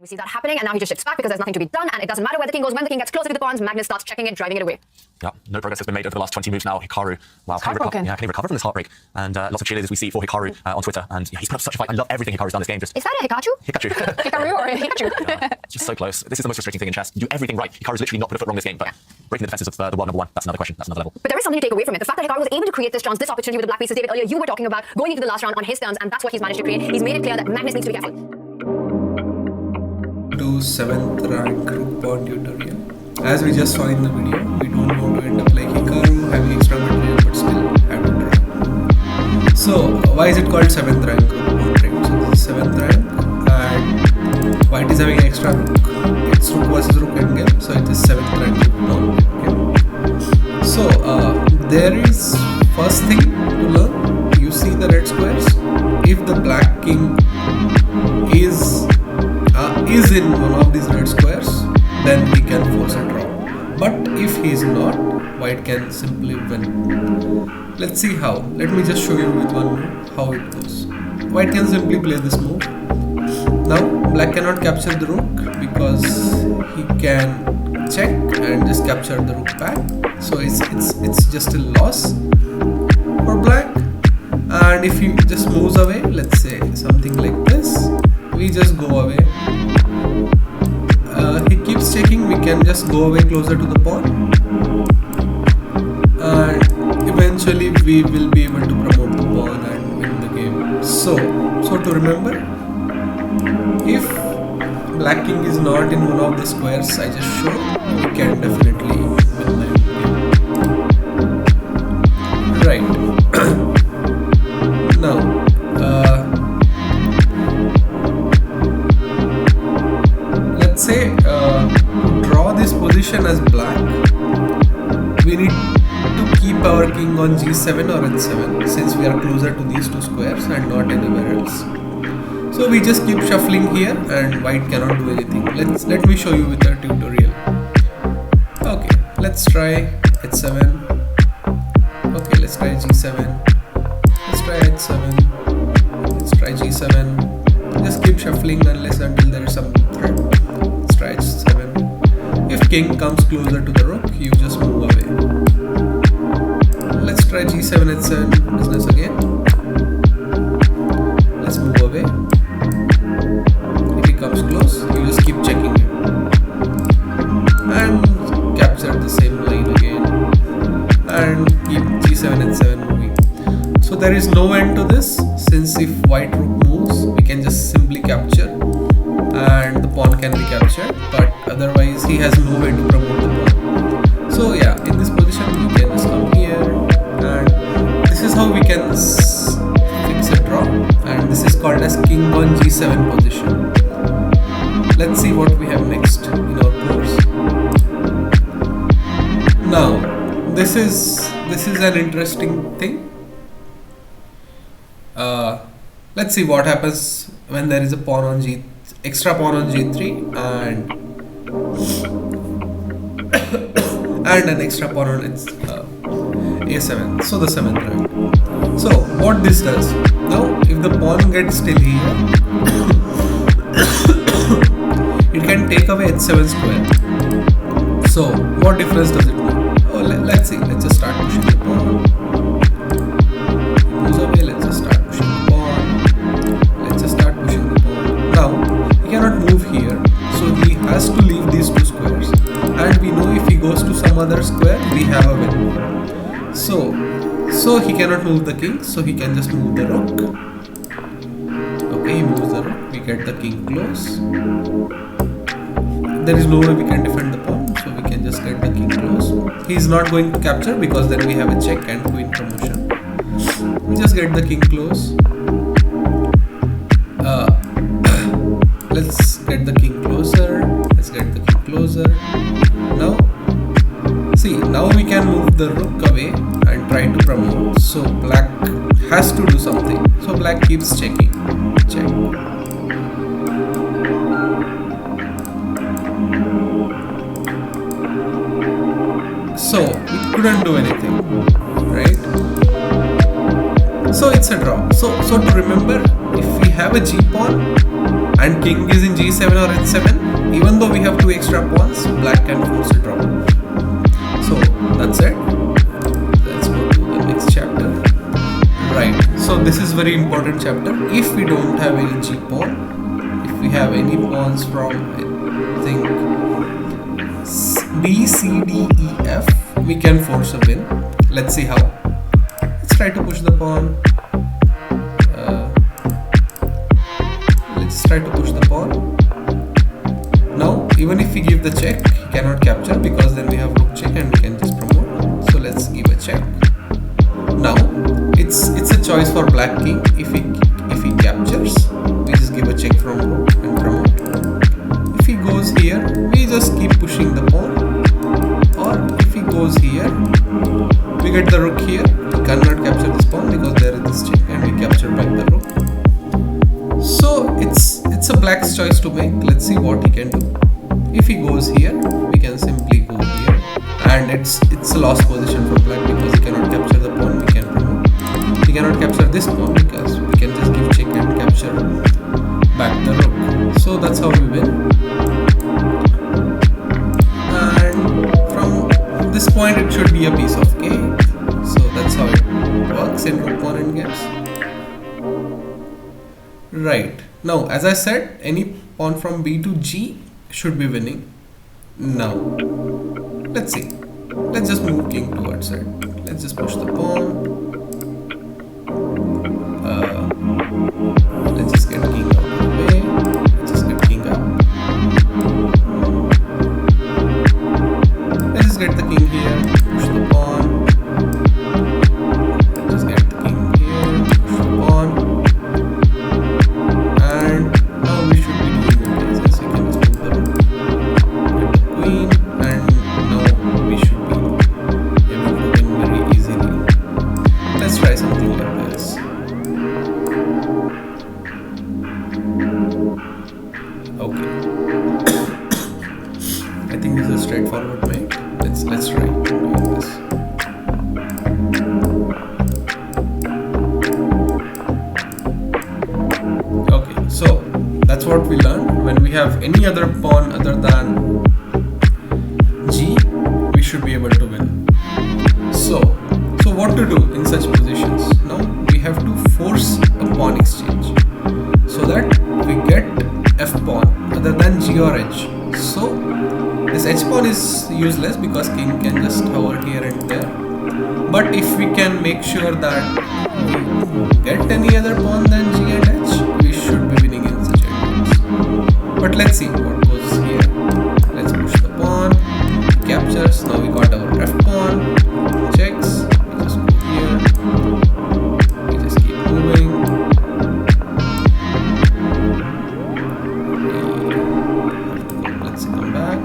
We see that happening, and now he just shifts back because there's nothing to be done, and it doesn't matter where the king goes. When the king gets closer to the pawns, Magnus starts checking it, driving it away. Yeah, no progress has been made over the last 20 moves now. Hikaru, wow, can he recover from this heartbreak? And lots of cheerleaders we see for Hikaru on Twitter, and yeah, he's put up such a fight. I love everything Hikaru's done this game. Is that a Hikachu? Hikachu. Hikaru or a Hikachu? Yeah, just so close. This is the most frustrating thing in chess. You do everything right. Hikaru's literally not put a foot wrong this game, but breaking the defenses of the world number one, that's another question. That's another level. But there is something to take away from it. The fact that Hikaru was able to create this chance, this opportunity with the black pieces, David, earlier you were talking about going into the last round on his terms, and that's what he's managed to create. He's made it clear that Magnus needs to be careful. To 7th rank Rook pawn tutorial. As we just saw in the video, we don't want to end up like Hikaru having extra material but still have to draw. So why is it called 7th rank Rook pawn trade? So this is 7th rank and white is having extra Rook. It's Rook versus Rook endgame, so it is 7th rank Rook pawn endgame. So there is first thing to learn. You see the red squares. If the black king is in one of these red squares, then we can force a draw. But if he is not, white can simply win. Let's see how. Let me just show you with one move how it goes. White can simply play this move. Now black cannot capture the rook because he can check and just capture the rook back. So it's just a loss for black. And if he just moves away, let's say something like this, we just go away. He keeps checking, we can just go away closer to the pawn, and eventually we will be able to promote the pawn and win the game. So to remember, if black king is not in one of the squares I just showed, we can definitely win the game. Right. Now let's say draw this position as black, we need to keep our king on g7 or h7 since we are closer to these two squares and not anywhere else. So we just keep shuffling here and white cannot do anything. Let me show you with a tutorial. Okay, let's try h7. Okay, let's try g7. Let's try h7. Let's try g7. Just keep shuffling until there is some threat. Let's try h7. If king comes closer to the rook, you just move away. Let's try g7, h7 business again. Let's move away. If he comes close, you just keep checking him. And capture the same line again. And keep g7, h7 moving. So there is no end to this, since if white rook moves, we can just simply capture and the pawn can be captured, but otherwise he has no way to promote the pawn. So yeah, in this position we can just come here, and this is how we can fix a draw, and this is called as king on g7 position. Let's see what we have next in our course. Now this is an interesting thing. Let's see what happens when there is a pawn on extra pawn on g3 and an extra pawn on a7. So the 7th rank. So what this does now, if the pawn gets still here, it can take away h7 square. So what difference does it make? Oh, let's see. Let's just start pushing the pawn. Moves away. Let's just start pushing the pawn. Let's just start pushing the pawn. Now he cannot move here, so he has to leave these two squares. And we know if he goes to some other square, we have a win. So he cannot move the king, so he can just move the rook. Okay, he moves the rook. We get the king close. There is no way we can defend the pawn, so we can just get the king close. He is not going to capture because then we have a check and queen promotion. We just get the king close. Let's get the king closer. Let's get the king closer. Now, see, now we can move the rook away and try to promote. So black has to do something. So black keeps checking. Check. So we couldn't do anything, right? So it's a draw. So to remember, if we have a g pawn and king is in g g7 or h7, even though we have 2 extra pawns, black can force a draw. So that's it. Let's go to the next chapter. Right, so this is very important chapter. If we don't have any g pawn, if we have any pawns from, I think, B, C, D, E, F, we can force a win. Let's see how. Let's try to push the pawn. Let's try to push the pawn. Now, even if we give the check, he cannot capture because then we have rook check and we can just promote. So let's give a check. Now, it's a choice for black king. If he captures, we just give a check from rook and promote. If he goes here, we just keep pushing the pawn. Or if he goes here, we get the rook here. He cannot capture this pawn because there is this check and we capture back the rook. So it's a black's choice to make. Let's see what he can do. If he goes here, we can simply go here, and it's a lost position for black because he cannot capture the pawn. We can promote. He cannot capture this pawn because we can just give check and capture back the rook. So that's how we win. And from this point, it should be a piece of cake. So that's how it works in rook pawn endgames. Right, now as I said, any pawn from B to G should be winning. Now, let's see. Let's just move king towards it. Let's just push the pawn. Let's just get king out of the way. Let's just get king up. Let's just get the king here. Push the pawn. Let's just get the king here. Push the pawn. Straightforward way. Let's try doing this. Okay, so that's what we learned. When we have any other pawn other than G, we should be able to win. So what to do in such positions? Now we have to force a pawn exchange so that we get F pawn other than G or H. So this H pawn is useless because king can just hover here and there. But if we can make sure that we get any other pawn than G and H, we should be winning in such endgames. But let's see what goes here. Let's push the pawn. Captures. Now we got our F pawn. Checks. We just go here. We just keep moving. Let's come back.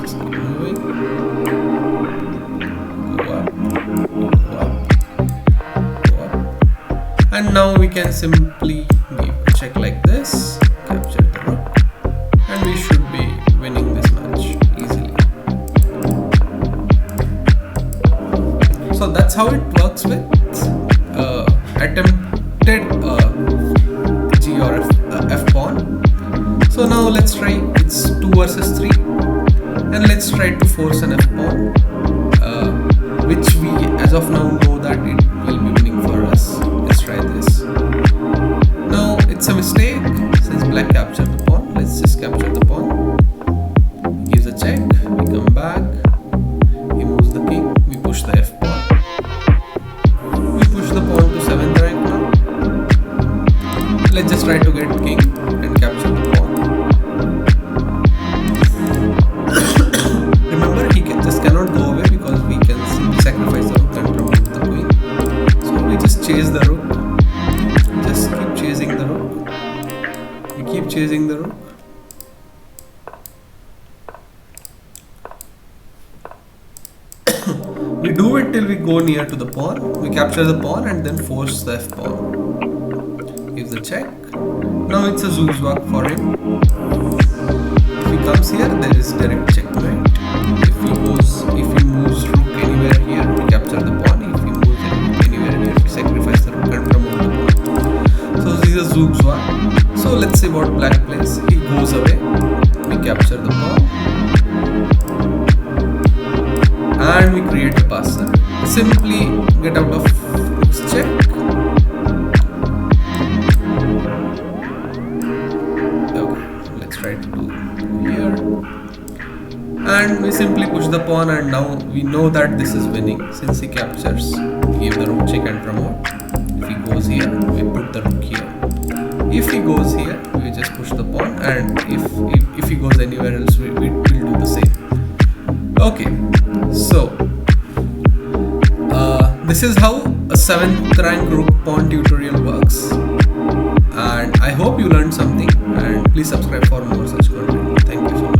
Just keep moving. Go up. Go up. Go up. And now we can simply give a check like this. Capture the rook. And we should be winning this match easily. So that's how it works with attempted G or F pawn. So now let's try. It's 2 versus 3, and let's try to force an F pawn, which we as of now know that it will be winning for us. Let's try this. Now it's a mistake since black captured the pawn. Let's just capture the pawn. He gives a check. We come back. He moves the king. We push the F pawn. We push the pawn to 7th rank now. Let's just try to get king and capture the pawn. Remember, he just cannot go away because we can simply sacrifice the rook and promote the queen. So we just chase the rook. Just keep chasing the rook. We keep chasing the rook. We do it till we go near to the pawn. We capture the pawn and then force the F pawn. Gives the check. Now it's a zugzwang for him. If he comes here, there is direct checkmate. If he moves rook anywhere here, we capture the pawn. If he moves rook anywhere here, we sacrifice the rook and promote the pawn. So this is a zugzwang. So let's see what black plays. He goes we capture the pawn, and we create a passer. Simply get out of rook's check. Okay, let's try to do here. And we simply push the pawn, and now we know that this is winning since he captures. Give the rook check and promote. If he goes here, we put the rook here. If he goes here, we just push the pawn, and if he goes anywhere else, we will do the same. Okay, so this is how a 7th rank rook pawn tutorial works, and I hope you learned something, and please subscribe for more such content. Thank you so much.